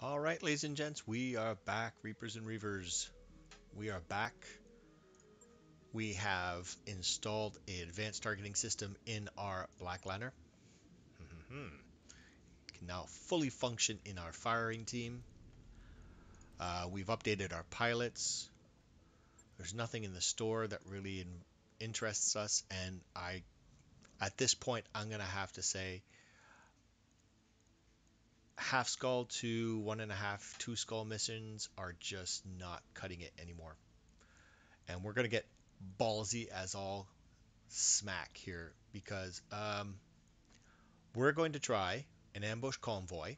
All right, ladies and gents, we are back, Reapers and Reavers. We are back. We have installed an advanced targeting system in our Black Liner. Can now fully function in our firing team. We've updated our pilots. There's nothing in the store that really interests us, and at this point, I'm gonna have to say, half skull to 1.5, 2 skull missions are just not cutting it anymore. And we're gonna get ballsy as all smack here because we're going to try an ambush convoy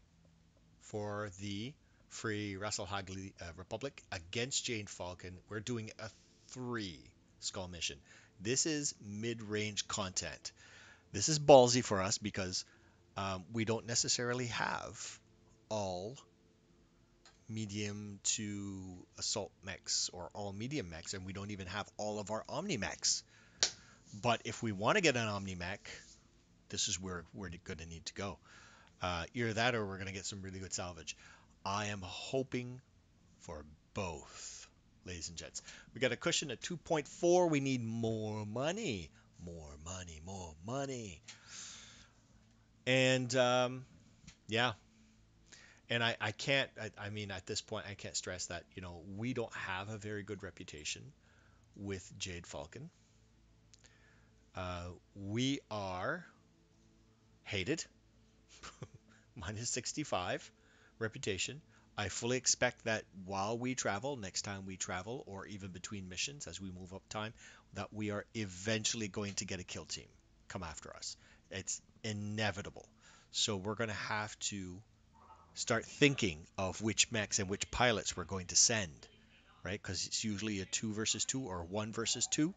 for the Free Russell Hagley Republic against Jade Falcon. We're doing a 3 skull mission. This is mid-range content. This is ballsy for us because we don't necessarily have all medium to assault mechs or all medium mechs, and we don't even have all of our omni mechs. But if we want to get an omni mech, this is where we're going to need to go. Either that or we're going to get some really good salvage. I am hoping for both, ladies and gents. We got a cushion at 2.4. We need more money. More money, more money. And yeah, and I can't, I mean, at this point, I can't stress that, we don't have a very good reputation with Jade Falcon. We are hated. Minus 65 reputation. I fully expect that while we travel, next time we travel, or even between missions as we move up time, that we are eventually going to get a kill team come after us. It's inevitable. So we're going to have to start thinking of which mechs and which pilots we're going to send, right? Because it's usually a 2 versus 2 or 1 versus 2.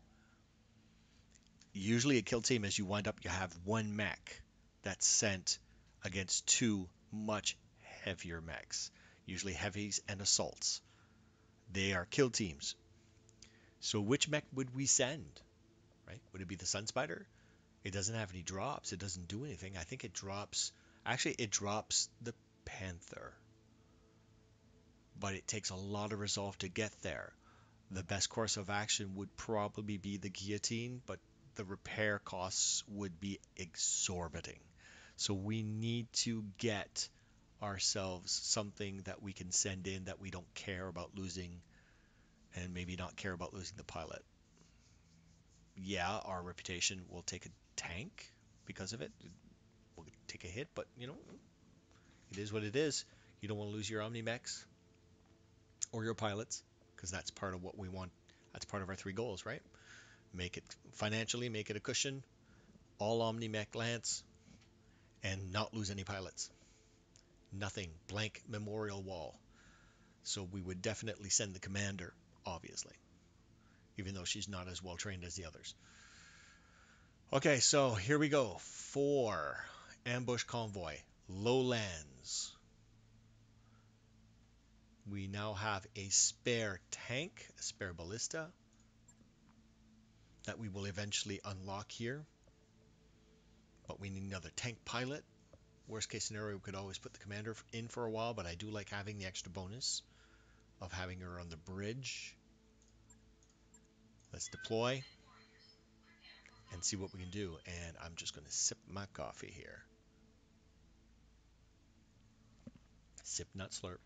Usually a kill team, as you wind up, you have one mech that's sent against two much heavier mechs, usually heavies and assaults. They are kill teams. So which mech would we send, right? Would it be the Sun Spider? It doesn't have any drops. It doesn't do anything. I think it drops, actually it drops the Panther, but it takes a lot of resolve to get there. The best course of action would probably be the guillotine, but the repair costs would be exorbitant. So we need to get ourselves something that we can send in that we don't care about losing, and maybe not care about losing the pilot. Yeah, our reputation will take a tank because of it. We'll take a hit, but it is what it is. You don't want to lose your Omnimex or your pilots because that's part of what we want. That's part of our 3 goals, right? Make it financially, make it a cushion, all Omni-Mech Lance, and not lose any pilots. Nothing. Blank memorial wall. So we would definitely send the commander, obviously, even though she's not as well trained as the others. Okay, so here we go. 4 ambush convoy, lowlands. We now have a spare tank, a spare ballista that we will eventually unlock here. But we need another tank pilot. Worst case scenario, we could always put the commander in for a while, but I do like having the extra bonus of having her on the bridge. Let's deploy and see what we can do. And I'm just going to sip my coffee here. Sip, not slurp.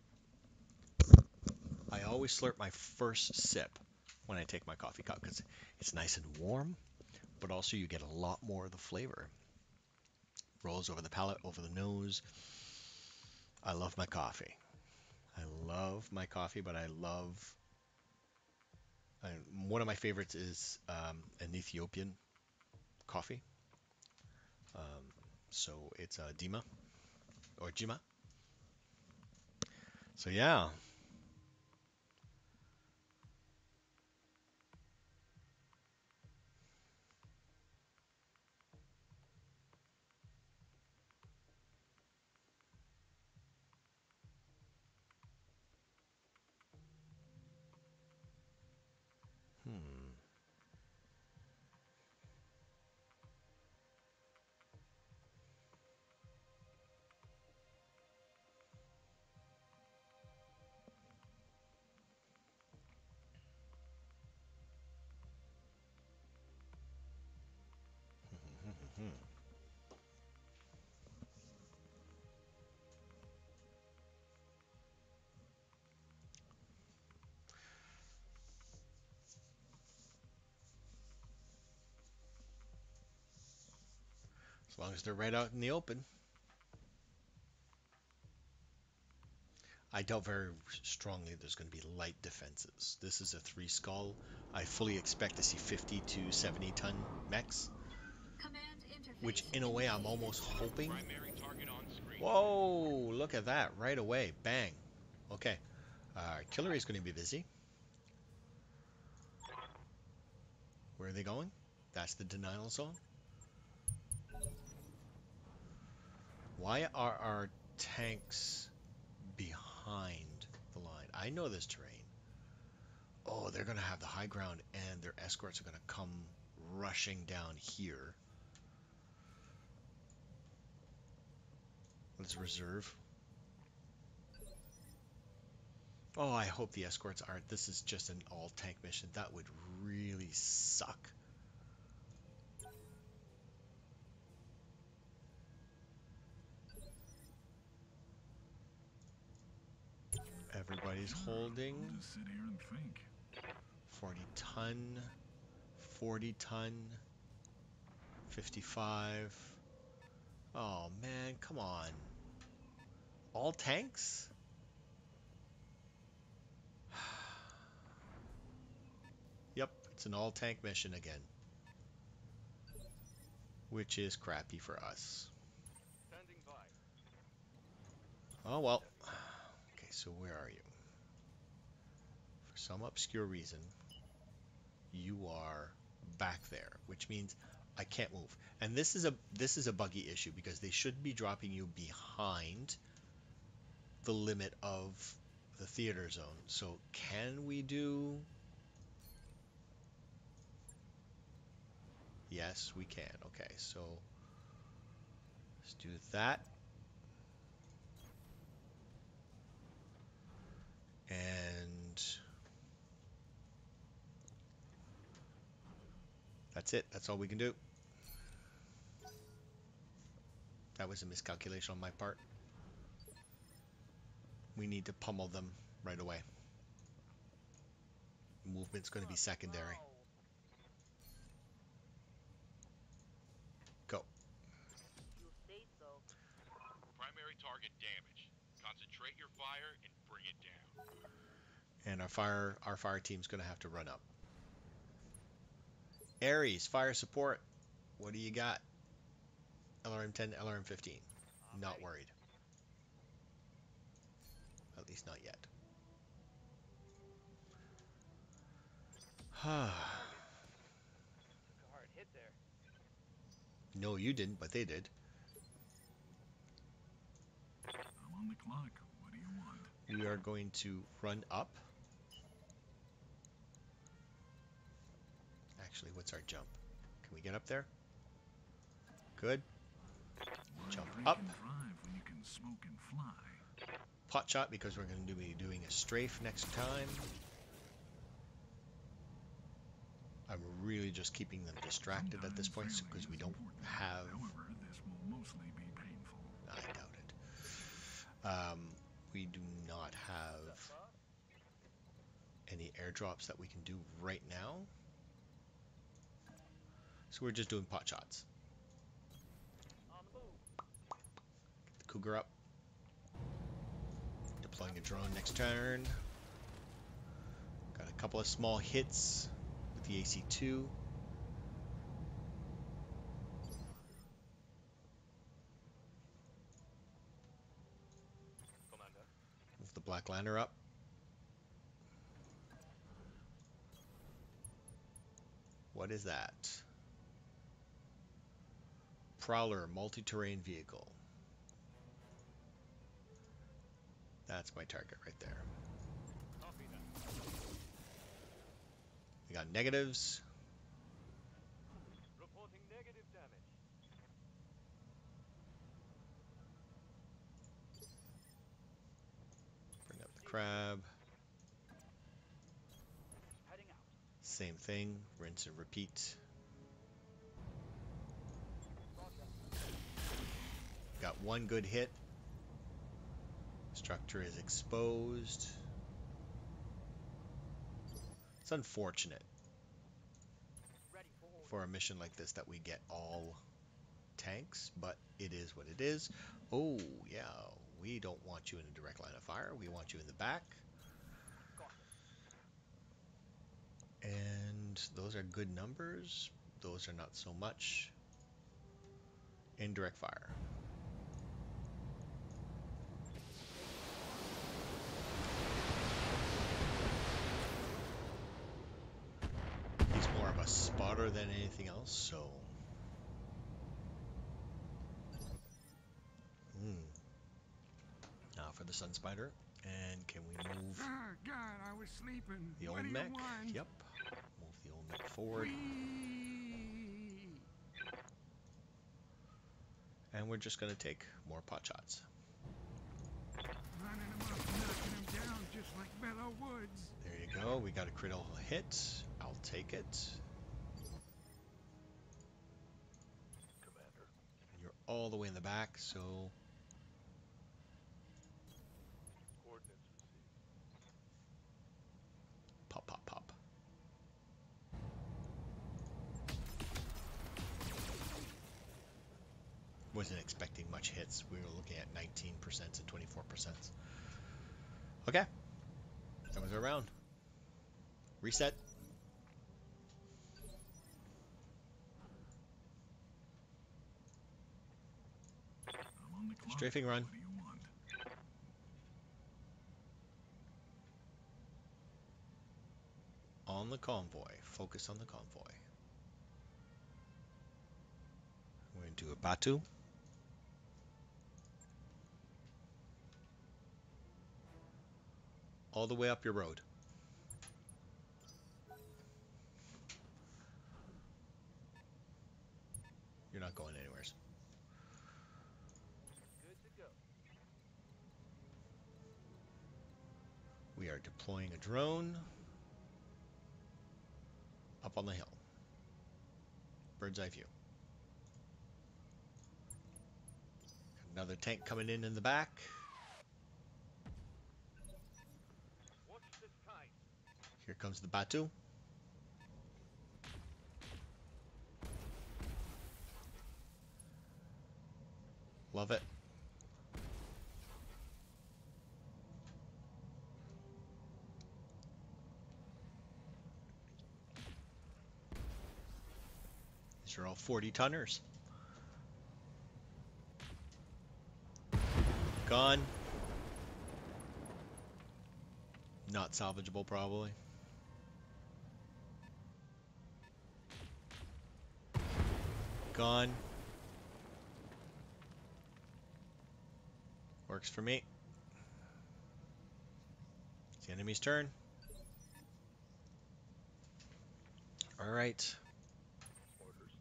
I always slurp my first sip when I take my coffee cup because it's nice and warm, but also you get a lot more of the flavor. Rolls over the palate, over the nose. I love my coffee. I love my coffee, but one of my favorites is an Ethiopian coffee. Um, so it's Dima or Jima. So yeah. Hmm. As long as they're right out in the open. I doubt very strongly there's going to be light defenses. This is a 3 skull. I fully expect to see 50 to 70 ton mechs. Which in a way I'm almost hoping. Whoa, look at that right away. Bang. Okay. Artillery is going to be busy. Where are they going? That's the denial zone. Why are our tanks behind the line? I know this terrain. Oh, they're going to have the high ground and their escorts are going to come rushing down here. Let's reserve. Oh, I hope the escorts aren't. This is just an all-tank mission. That would really suck. Everybody's holding. I'll just sit here and think. 40 ton, 40 ton, 55. Oh man, come on. All tanks? Yep, it's an all tank mission again. Which is crappy for us. Oh well. Okay, so where are you? For some obscure reason, you are back there, which means I can't move. And this is a buggy issue because they should be dropping you behind the limit of the theater zone. So can we do? Yes, we can. Okay, so let's do that. And that's it. That's all we can do. That was a miscalculation on my part. We need to pummel them right away. Movement's going to be secondary. Go. Primary target damage. Concentrate your fire and bring it down. And our fire team's going to have to run up. Ares, fire support. What do you got? LRM 10, LRM 15. Not worried. At least not yet. No, you didn't, but they did. I'm on the clock. What do you want? We are going to run up. Actually, what's our jump? Can we get up there? Good. Jump up. When you can smoke and fly. Pot shot because we're going to be doing a strafe next time. I'm really just keeping them distracted at this point because we don't have. However, this will mostly be painful. I doubt it. We do not have any airdrops that we can do right now. So we're just doing pot shots. Get the Cougar up. Deploying a drone next turn. Got a couple of small hits with the AC-2. Move the Black Lander up. What is that? Prowler multi-terrain vehicle. That's my target right there. We got negatives. Reporting negative damage. Bring up the crab. Heading out. Same thing. Rinse and repeat. Got one good hit. Structure is exposed. It's unfortunate for a mission like this that we get all tanks, but it is what it is. Oh, yeah, we don't want you in a direct line of fire. We want you in the back. And those are good numbers. Those are not so much. Indirect fire. He's more of a spotter than anything else, so... Now for the Sun Spider. And can we move God, I was sleeping. the What old do you mech? want? Yep. Move the old mech forward. Whee! And we're just going to take more pot shots. Running him up, knocking him down, just like Bellow Woods. There you go. We got a critical hit. I'll take it. Commander. And you're all the way in the back, so... Coordinates received. Pop, pop, pop. Wasn't expecting much hits. We were looking at 19% and 24%. Okay. That was our round. Reset. I'm on the clock. Strafing run. What do you want? On the convoy. Focus on the convoy. We're going to do a Batu. All the way up your road. You're not going anywhere. Good to go. We are deploying a drone up on the hill. Bird's eye view. Another tank coming in the back. Watch the skies. Here comes the Batu. Love it. These are all 40-tonners. Gone. Not salvageable, probably. Gone. Works for me. It's the enemy's turn. Alright. Orders.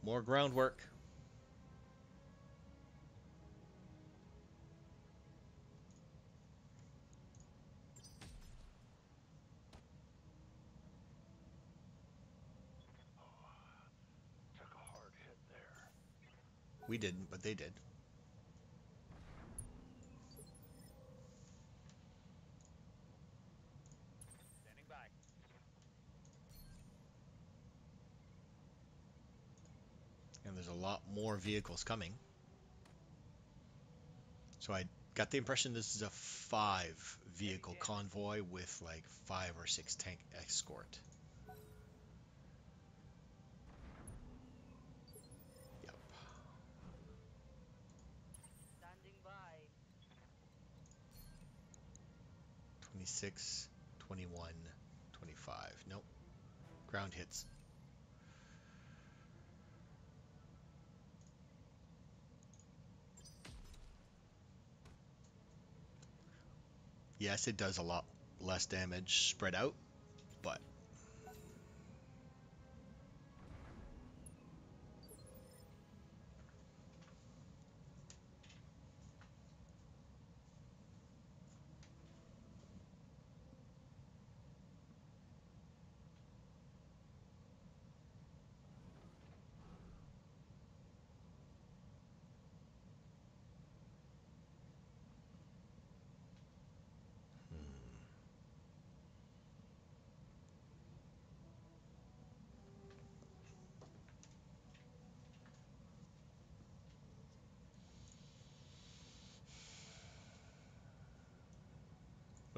More groundwork. Took a hard hit there. We didn't, but they did. Standing by. And there's a lot more vehicles coming. So I got the impression this is a 5-vehicle convoy with like 5 or 6 tank escort. Yep. Standing by. 26, 21, 25. Nope. Ground hits. Yes, it does a lot less damage spread out, but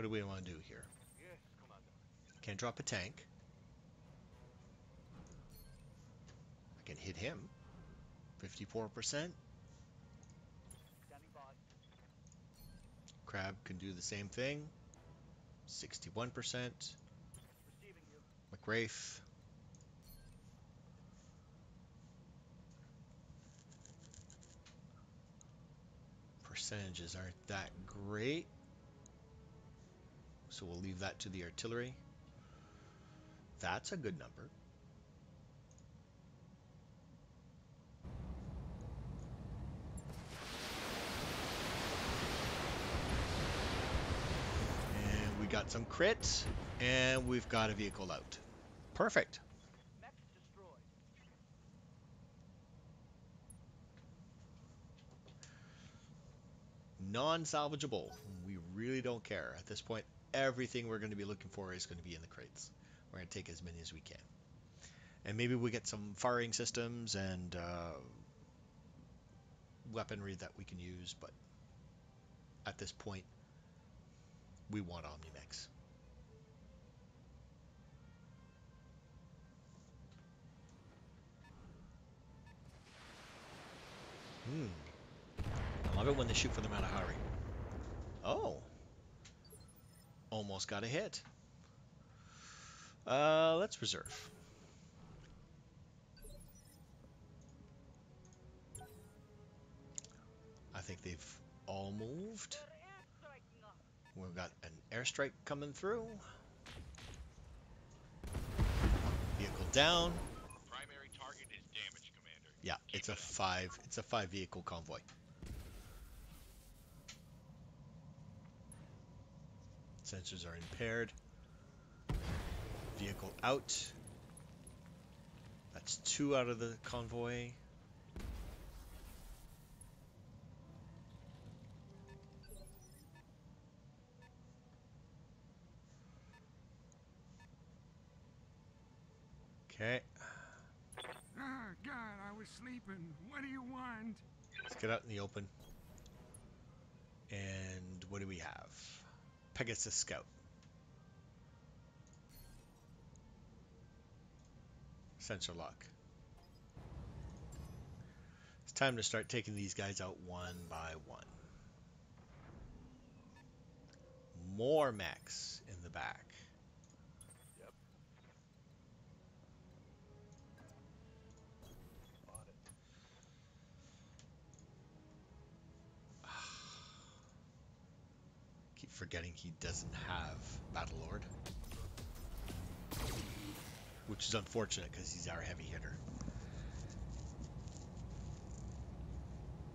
What do we want to do here? Yes, Commander. Can't drop a tank. I can hit him. 54%. Standing by. Crab can do the same thing. 61%. Receiving you. McWraith. Percentages aren't that great. So we'll leave that to the artillery. That's a good number. And we got some crits, and we've got a vehicle out. Perfect. Mech destroyed. Non-salvageable. We really don't care. At this point, everything we're going to be looking for is going to be in the crates. We're going to take as many as we can. And maybe we get some firing systems and weaponry that we can use, but at this point, we want Omnimex. I love it when they shoot for them out of hurry. Oh. Almost got a hit. Let's reserve. I think they've all moved. They're airstriking us. We've got an airstrike coming through. Vehicle down. Primary target is damaged, Commander. Yeah, Keep it's a it up. five vehicle convoy. Sensors are impaired. Vehicle out. That's 2 out of the convoy. Okay, Ah, God, I was sleeping. What do you want? let's get out in the open. And what do we have? Pegasus Scout. Sensor lock. It's time to start taking these guys out one by one. More mechs in the back. Yep. On it. Keep forgetting he doesn't have Battlelord. Which is unfortunate because he's our heavy hitter.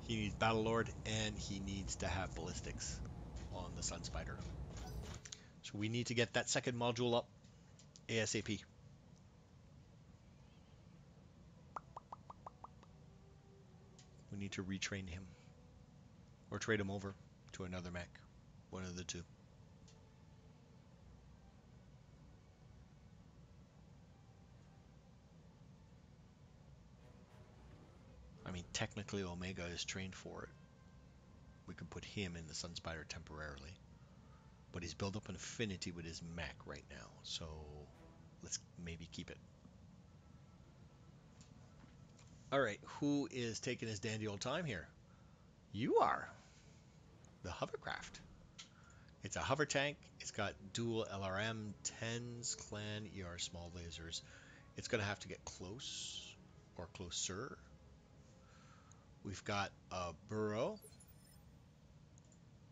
He needs Battlelord and he needs to have ballistics on the Sun Spider. So we need to get that second module up ASAP. We need to retrain him. Or trade him over to another mech. One of the two. I mean, technically Omega is trained for it. We could put him in the Sun Spider temporarily. But he's built up an affinity with his mech right now. So let's maybe keep it. Alright, who is taking his dandy old time here? You are. The hovercraft. It's a hover tank. It's got dual LRM, 10s, clan, ER small lasers. It's going to have to get close or closer. We've got a burrow.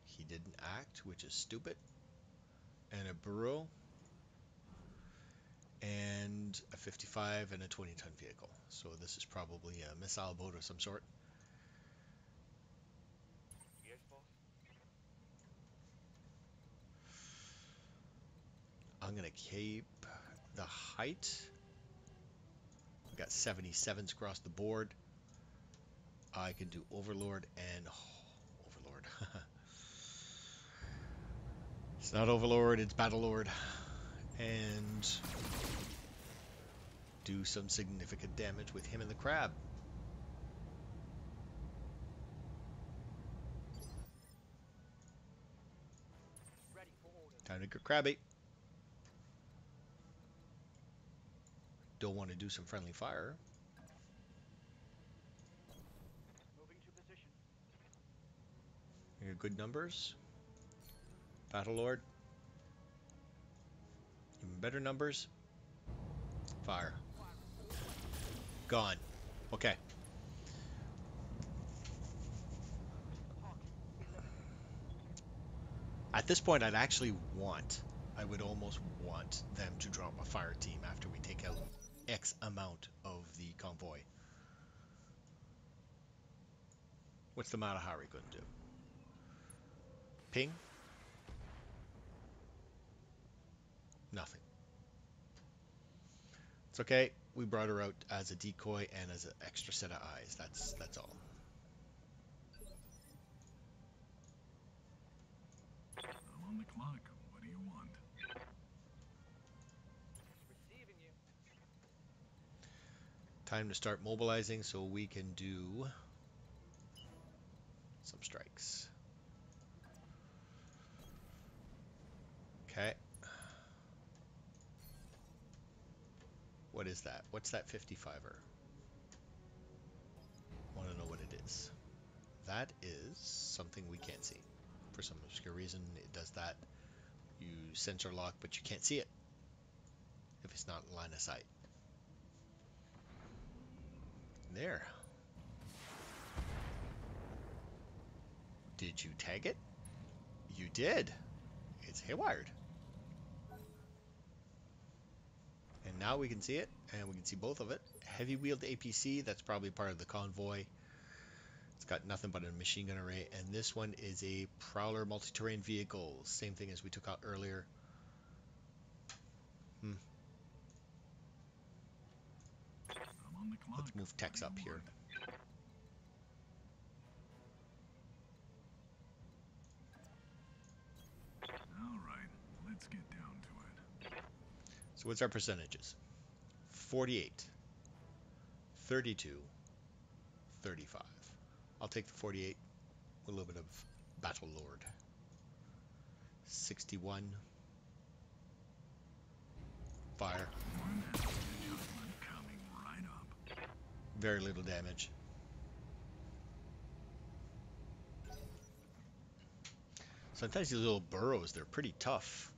He didn't act, which is stupid. And a burrow. And a 55 and a 20-ton vehicle. So this is probably a missile boat of some sort. Yes, boss. I'm going to keep the height. We got 77s across the board. I can do Overlord and Overlord. It's not Overlord, it's Battlelord. And do some significant damage with him and the crab. Ready for orders. Time to get crabby. Don't want to do some friendly fire. Moving to position. You got good numbers. Battle Lord. Even better numbers. Fire. Gone. Okay. Hawk, eliminated. At this point, I would almost want them to drop a fire team after we take out X amount of the convoy. What's the Matahari going to do? Ping? Nothing. It's okay. We brought her out as a decoy and as an extra set of eyes. That's all. I'm on the clock. What do you want? Receiving you. Time to start mobilizing so we can do some strikes. Okay. What is that? What's that 55er? Want to know what it is. That is something we can't see. For some obscure reason, it does that. You sensor lock, but you can't see it if it's not in line of sight. There. Did you tag it? You did. It's haywired. And now we can see it, and we can see both of it. Heavy wheeled APC, that's probably part of the convoy. It's got nothing but a machine gun array, and this one is a Prowler multi-terrain vehicle. Same thing as we took out earlier. I'm on the clock. Let's move techs up here. All right, let's get down to it. So what's our percentages? 48, 32, 35. I'll take the 48 with a little bit of Battle Lord. 61. Fire. One adjustment coming right up. Very little damage. Sometimes these little burrows, they're pretty tough.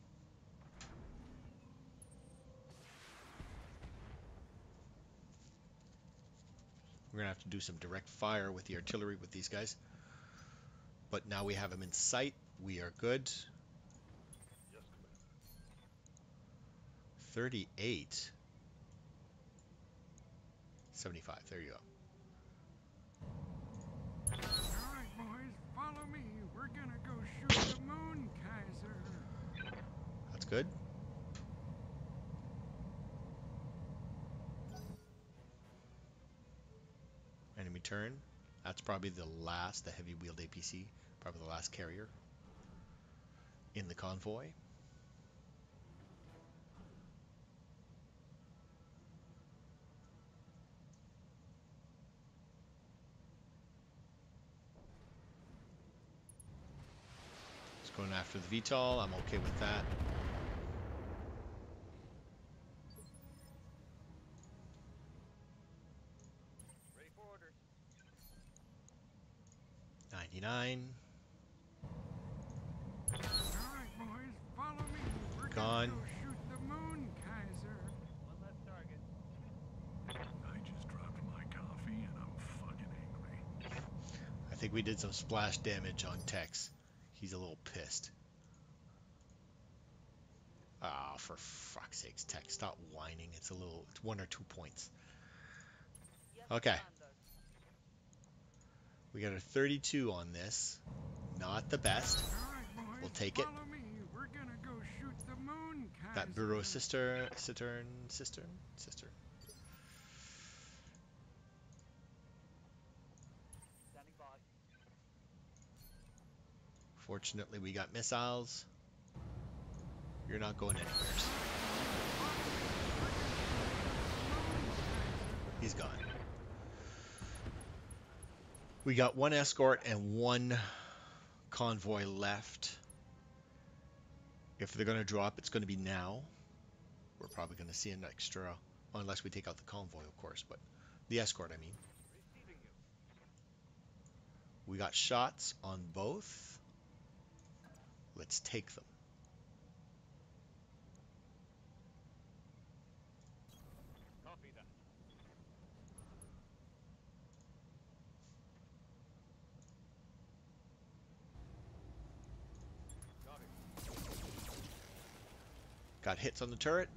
We're going to have to do some direct fire with the artillery with these guys. But now we have them in sight. We are good. Yes, Commander. 38. 75. There you go. All right, boys, follow me. We're gonna go shoot the moon, Kaiser. That's good. Enemy turn. That's probably the heavy wheeled APC. Probably the last carrier in the convoy. It's going after the VTOL. I'm okay with that. Ready for orders. 99. All right, boys, follow me. We're Gone. gonna go shoot the moon, Kaiser. One less target. I just dropped my coffee and I'm fucking angry. I think we did some splash damage on Tex. He's a little pissed. Ah, for fuck's sakes, Tex, stop whining. It's 1 or 2 points. Yes, Okay. Commander. We got a 32 on this. Not the best. All right, boys, We'll take it. follow me. We're gonna go shoot the moon, Kaiser. That burrow cistern. Standing by. Fortunately, we got missiles. You're not going anywhere. He's gone. We got 1 escort and 1 convoy left. If they're going to drop, it's going to be now. We're probably going to see an extra, unless we take out the convoy, of course, but the escort, I mean. Receiving you. We got shots on both. Let's take them. Copy that. Got it. Got hits on the turret.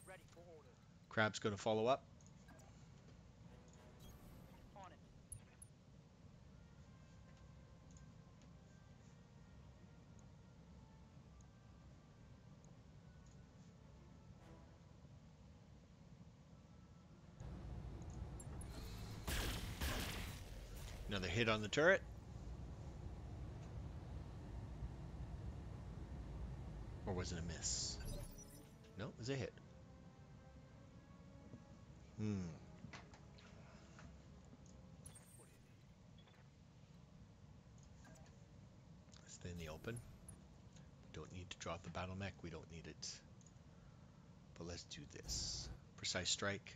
Ready for orders. Crab's going to follow up. On it. Another hit on the turret. Or was it a miss? No, it was a hit. Stay in the open. We don't need to drop the battle mech. We don't need it. But let's do this. Precise strike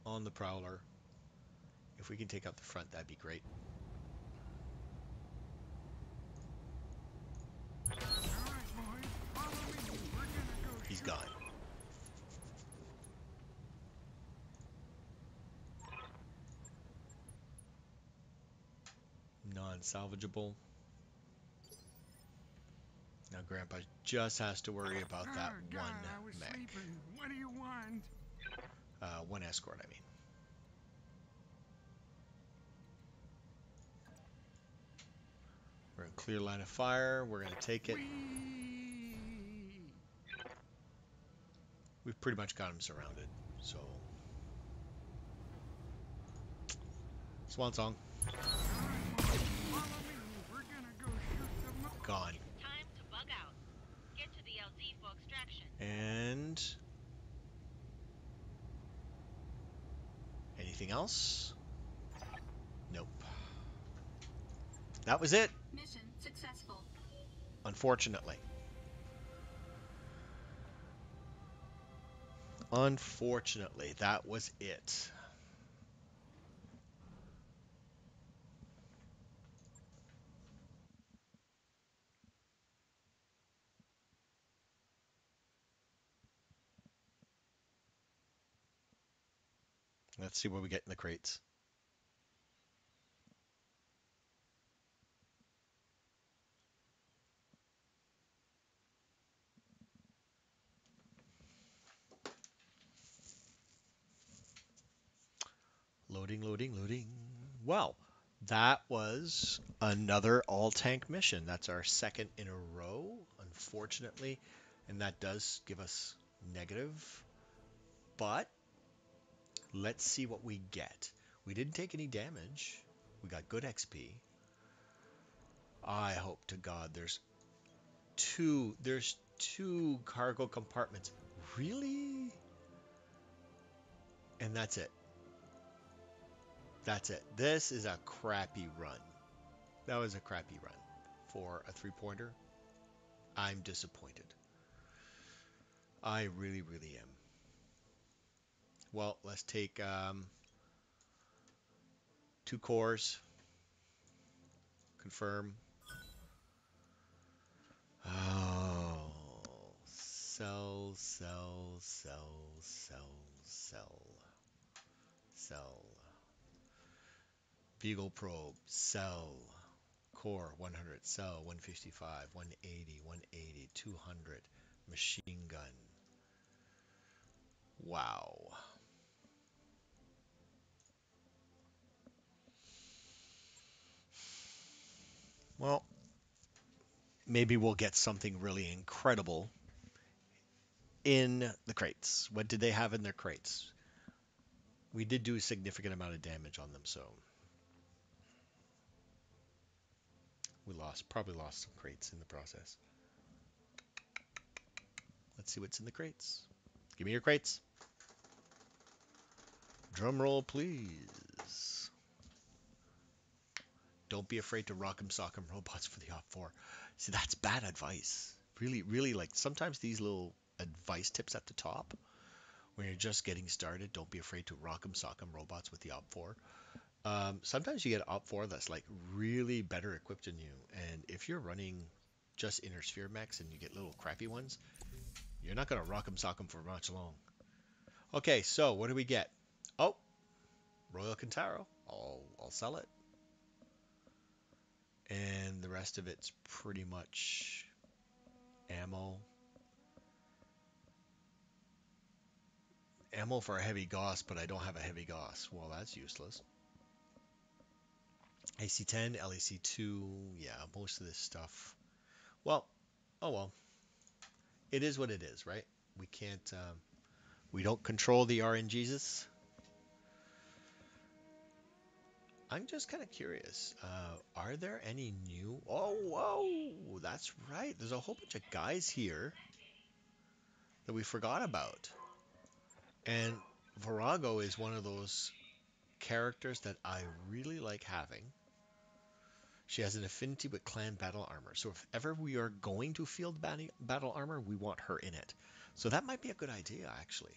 on the Prowler. If we can take out the front, that'd be great. All right, boys, follow me. We're gonna go He's shoot. gone. Non-salvageable. Now Grandpa just has to worry about that Oh, God, I was mech. sleeping. What do you want? One escort, I mean. We're in clear line of fire. We're going to take it. Whee! We've pretty much got him surrounded. So, swan song. All right, boys, follow me. We're gonna go shoot the moon. Gone. Time to bug out. Get to the LZ for extraction. And anything else? Nope. That was it, Mission successful. unfortunately. Unfortunately, that was it. Let's see what we get in the crates. Loading, loading, loading. Well, that was another all-tank mission. That's our second in a row, unfortunately. And that does give us negative. But let's see what we get. We didn't take any damage. We got good XP. I hope to God there's two cargo compartments. Really? And that's it. That's it. This is a crappy run. That was a crappy run for a three-pointer. I'm disappointed. I really, really am. Well, let's take 2 cores. Confirm. Oh, sell, sell, sell, sell, sell, sell. Beagle probe, sell. Core 100, sell 155, 180, 180, 200. Machine gun. Wow. Well, maybe we'll get something really incredible in the crates. What did they have in their crates? We did do a significant amount of damage on them, so we probably lost some crates in the process. Let's see what's in the crates. Give me your crates. Drum roll, please. Don't be afraid to rock'em sock'em robots for the Op 4. See, that's bad advice. Really, really, like sometimes these little advice tips at the top, when you're just getting started, don't be afraid to rock'em sock'em robots with the Op 4. Sometimes you get Op 4 that's like really better equipped than you, and if you're running just inner sphere mechs and you get little crappy ones, you're not gonna rock'em sock'em for much long. Okay, so what do we get? Oh, Royal Kintaro. I'll sell it. And the rest of it's pretty much ammo. Ammo for a heavy Gauss, but I don't have a heavy Gauss. Well, that's useless. AC-10, LAC-2, yeah, most of this stuff. Well, oh well. It is what it is, right? We can't, we don't control the RNGesus. I'm just kind of curious. Are there any new? Oh, whoa, that's right. There's a whole bunch of guys here that we forgot about. And Virago is one of those characters that I really like having. She has an affinity with clan battle armor. So if ever we are going to field battle armor, we want her in it. So that might be a good idea, actually.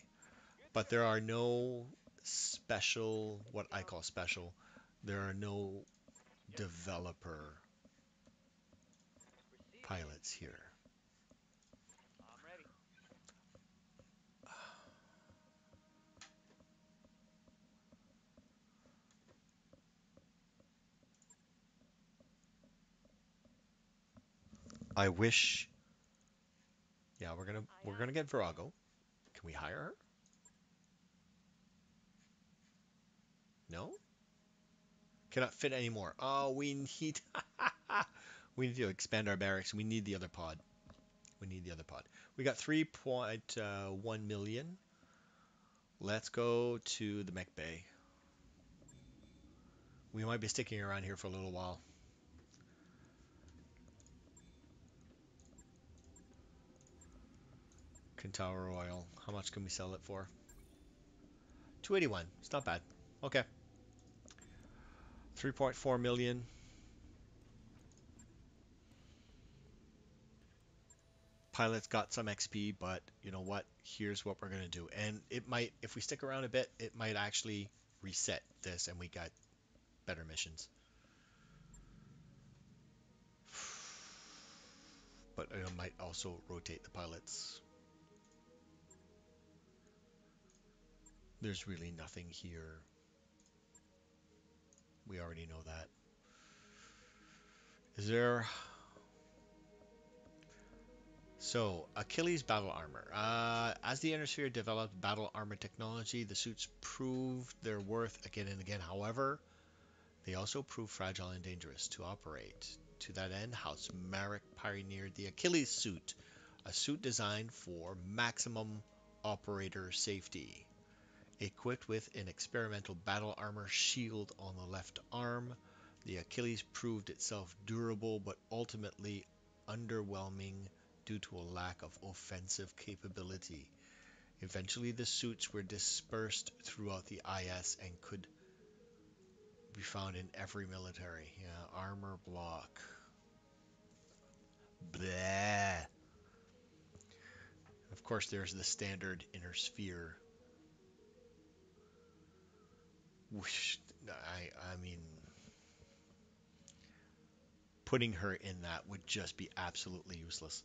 But there are no special, what I call special, there are no developer Receiving. pilots here. I'm ready. I wish, yeah, we're Aye, gonna get Virago. Can we hire her? No? Cannot fit anymore. Oh, we need we need to expand our barracks. We need the other pod. We need the other pod. We got 3.1 million. Let's go to the mech bay. We might be sticking around here for a little while. Kintaro oil. How much can we sell it for? 281. It's not bad. Okay. 3.4 million. Pilot's got some XP, but you know what? Here's what we're going to do. And it might, if we stick around a bit, it might actually reset this and we got better missions. But it might also rotate the pilots. There's really nothing here. We already know that. Is there... So, Achilles battle armor. As the Innersphere developed battle armor technology, the suits proved their worth again and again. However, they also proved fragile and dangerous to operate. To that end, House Marek pioneered the Achilles suit, a suit designed for maximum operator safety. Equipped with an experimental battle armor shield on the left arm, the Achilles proved itself durable but ultimately underwhelming due to a lack of offensive capability. Eventually, the suits were dispersed throughout the IS and could be found in every military. Yeah, armor block. Bleh. Of course, there's the standard inner sphere. Which, I mean, putting her in that would just be absolutely useless.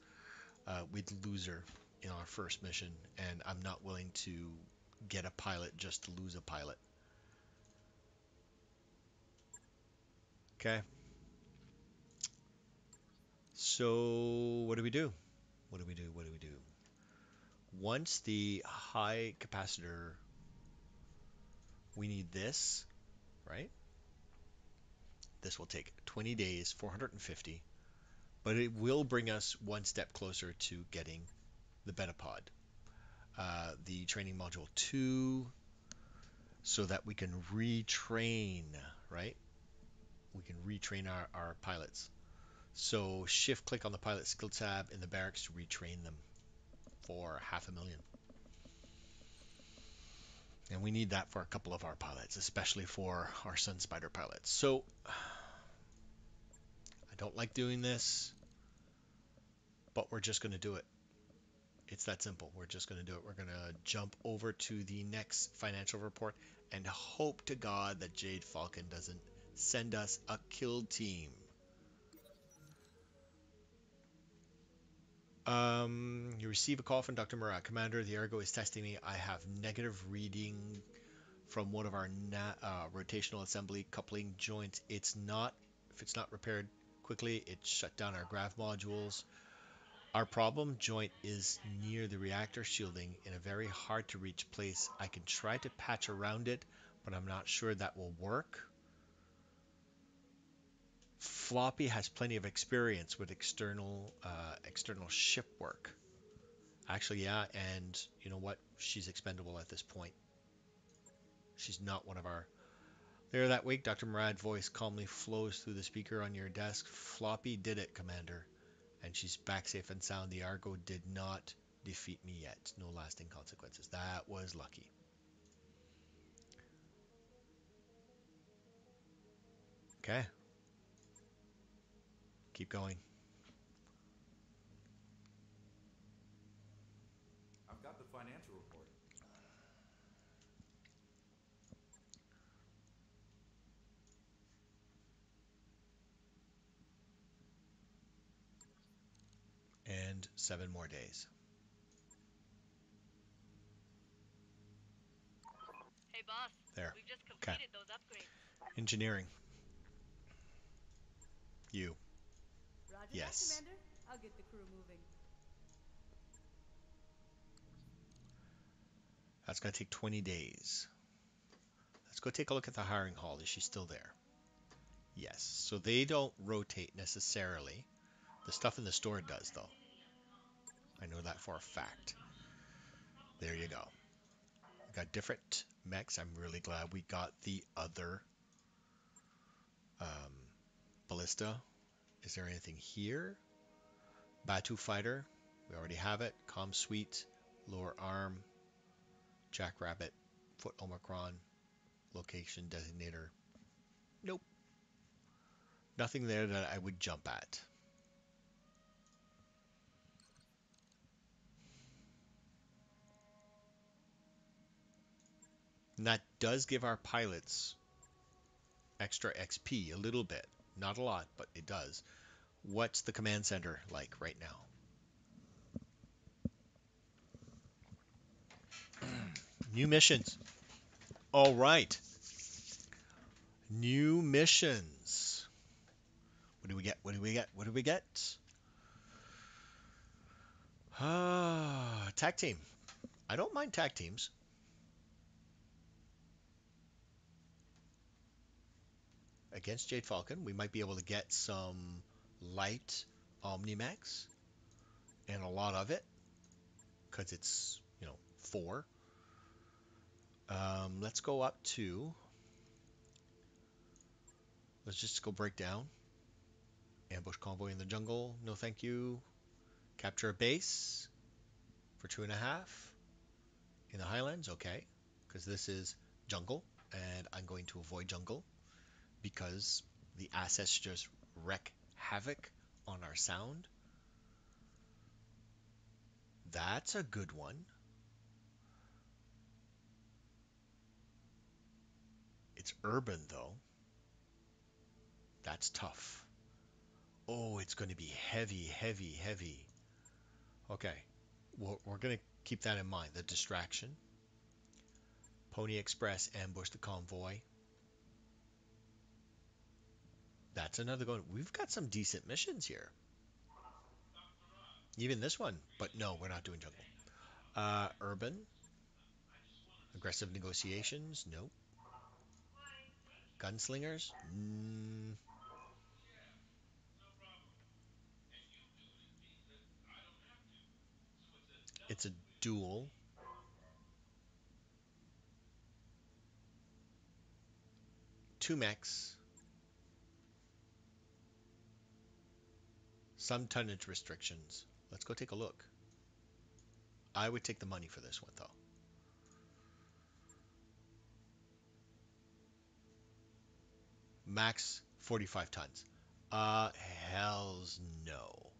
We'd lose her in our first mission, and I'm not willing to get a pilot just to lose a pilot. Okay. So what do we do? What do we do? What do we do? Once the high capacitor, we need this, right? This will take 20 days, 450, but it will bring us one step closer to getting the Betapod, the training module 2, so that we can retrain, right? We can retrain our pilots. So shift click on the pilot skill tab in the barracks to retrain them for 500,000. And we need that for a couple of our pilots, especially for our Sun Spider pilots. So I don't like doing this, but we're just going to do it. It's that simple. We're just going to do it. We're going to jump over to the next financial report and hope to God that Jade Falcon doesn't send us a kill team. You receive a call from Dr. Murat. Commander, the Ergo is testing me. I have negative reading from one of our rotational assembly coupling joints. If it's not repaired quickly, it shut down our grav modules. Our problem joint is near the reactor shielding in a very hard to reach place. I can try to patch around it, but I'm not sure that will work. Floppy has plenty of experience with external ship work. Actually, yeah, and you know what? She's expendable at this point. She's not one of our... Later that week, Dr. Murad's voice calmly flows through the speaker on your desk. Floppy did it, Commander. And she's back safe and sound. The Argo did not defeat me yet. No lasting consequences. That was lucky. Okay. Keep going. I've got the financial report. And 7 more days. Hey, boss. There. We've just Okay. completed those upgrades. Engineering. You. Roger Yes. that, Commander. I'll get the crew moving. That's going to take 20 days. Let's go take a look at the hiring hall. Is she still there? Yes. So they don't rotate necessarily. The stuff in the store does, though. I know that for a fact. There you go. We got different mechs. I'm really glad we got the other ballista. Is there anything here? Batu fighter. We already have it. Comm suite. Lower arm. Jackrabbit. Foot Omicron. Location designator. Nope. Nothing there that I would jump at. And that does give our pilots extra XP, a little bit. Not a lot, but it does. What's the command center like right now? New missions. All right. New missions. What do we get? What do we get? What do we get? Tag team. I don't mind tag teams. Against Jade Falcon, we might be able to get some light Omnimax and a lot of it because it's, 4. Let's go up to... Let's just go break down. Ambush convoy in the jungle. No thank you. Capture a base for 2.5. In the highlands, okay. Because this is jungle. And I'm going to avoid jungle. Because the assets just wreak havoc on our sound. That's a good one. It's urban, though. That's tough. Oh, it's going to be heavy, heavy, heavy. Okay. We're going to keep that in mind. The distraction. Pony Express ambush the convoy. That's another one. We've got some decent missions here. Even this one. But no, we're not doing jungle. Urban. Aggressive negotiations. Nope. Gunslingers. It's a duel. Two mechs. Some tonnage restrictions. Let's go take a look. I would take the money for this one, though. Max 45 tons. Hells no.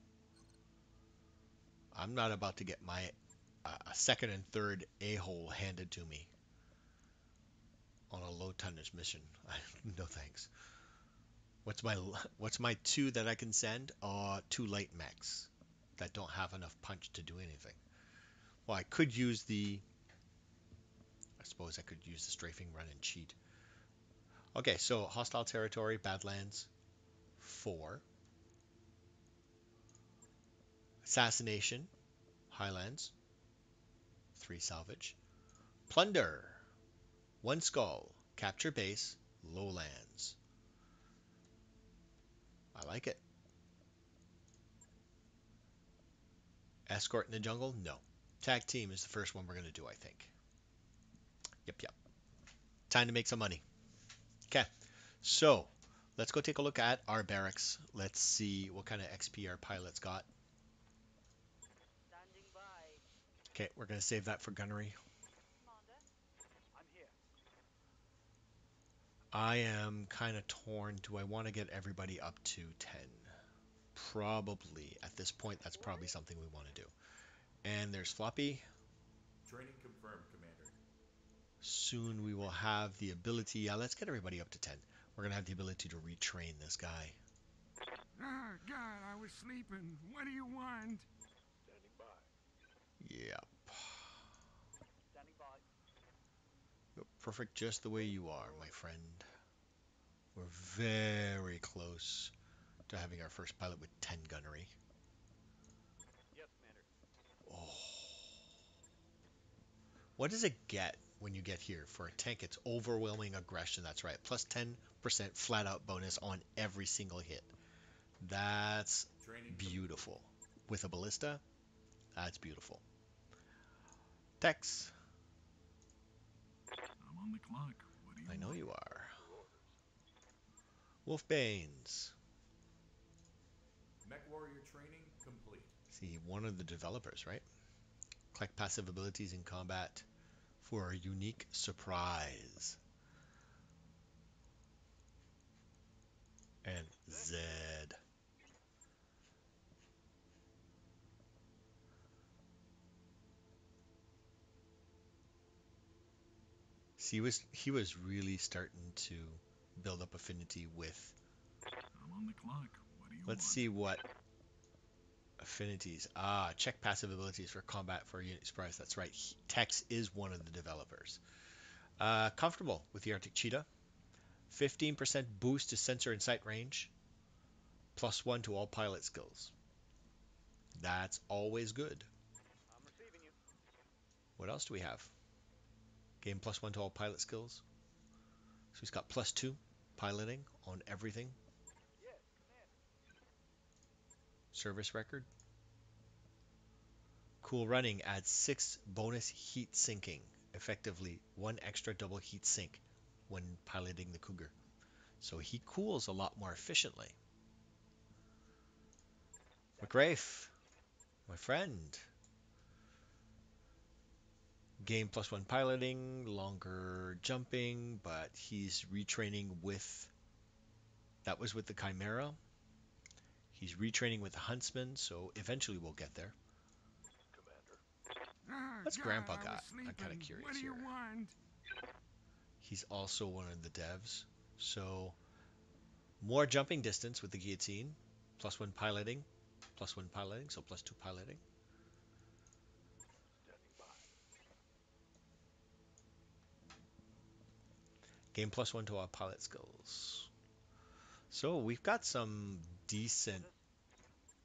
I'm not about to get my a second and third a-hole handed to me on a low tonnage mission. No thanks. What's my two that I can send? Two light mechs that don't have enough punch to do anything. Well, I could use the. I suppose I could use the strafing run and cheat. Okay, so hostile territory, Badlands, 4. Assassination, Highlands, 3 salvage. Plunder, 1 skull. Capture base, Lowlands. I like it. Escort in the jungle? No. Tag team is the first one we're going to do, I think. Yep. Time to make some money. Okay, so let's go take a look at our barracks. Let's see what kind of XP our pilots got. Standing by. Okay, we're going to save that for gunnery. Commander. I'm here. I am kind of torn. Do I want to get everybody up to 10? Probably. At this point, that's probably something we want to do. And there's Floppy. Training confirmed, Commander. Soon we will have the ability. Yeah, let's get everybody up to 10. We're going to have the ability to retrain this guy. Oh, God, I was sleeping. What do you want? Standing by. Yep. Standing by. You're perfect just the way you are, my friend. We're very close to having our first pilot with 10 gunnery. Yes, Commander. Oh. What does it get when you get here? For a tank, it's overwhelming aggression. That's right. Plus 10% flat out bonus on every single hit. That's Training beautiful. With a ballista, that's beautiful. Tex. I'm on the clock. What do you I know want? you are. Your orders. Wolfbanes. Mech warrior training complete. See, one of the developers, right? Collect passive abilities in combat for a unique surprise. And Zed. See, he was really starting to build up affinity with. I'm on the clock. What do you Let's want? see what affinities. Check passive abilities for combat for a unit surprise. That's right. Tex is one of the developers. Comfortable with the Arctic Cheetah. 15% boost to sensor and sight range. +1 to all pilot skills. That's always good. I'm receiving you. What else do we have? Gain +1 to all pilot skills. So he's got +2 piloting on everything. Yes, Commander. Service record. Cool running adds 6 bonus heat sinking. Effectively 1 extra double heat sink when piloting the Cougar. So he cools a lot more efficiently. McRafe, my friend. Gain +1 piloting, longer jumping, but he's retraining with. That was with the Chimera. He's retraining with the Huntsman, so eventually we'll get there. Commander. Oh, What's God, Grandpa I was got? sleeping. I'm kind of curious What do you here. want? He's also one of the devs. So more jumping distance with the guillotine, +1 piloting, +1 piloting, so +2 piloting. Standing by. Gain +1 to all pilot skills. So we've got some decent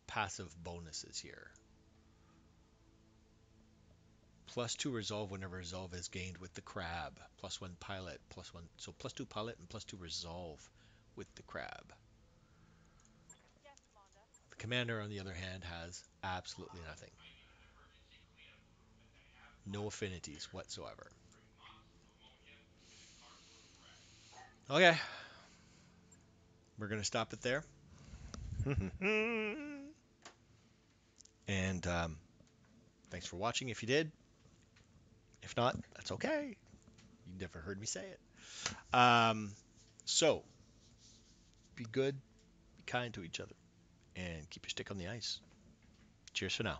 passive bonuses here. +2 resolve whenever resolve is gained with the crab. +1 pilot, +1. So +2 pilot and +2 resolve with the crab. Yes, Commander. The commander, on the other hand, has absolutely nothing. No affinities whatsoever. Okay. We're going to stop it there. And thanks for watching if you did. If not, that's okay. You never heard me say it. So, be good, be kind to each other, and keep your stick on the ice. Cheers for now.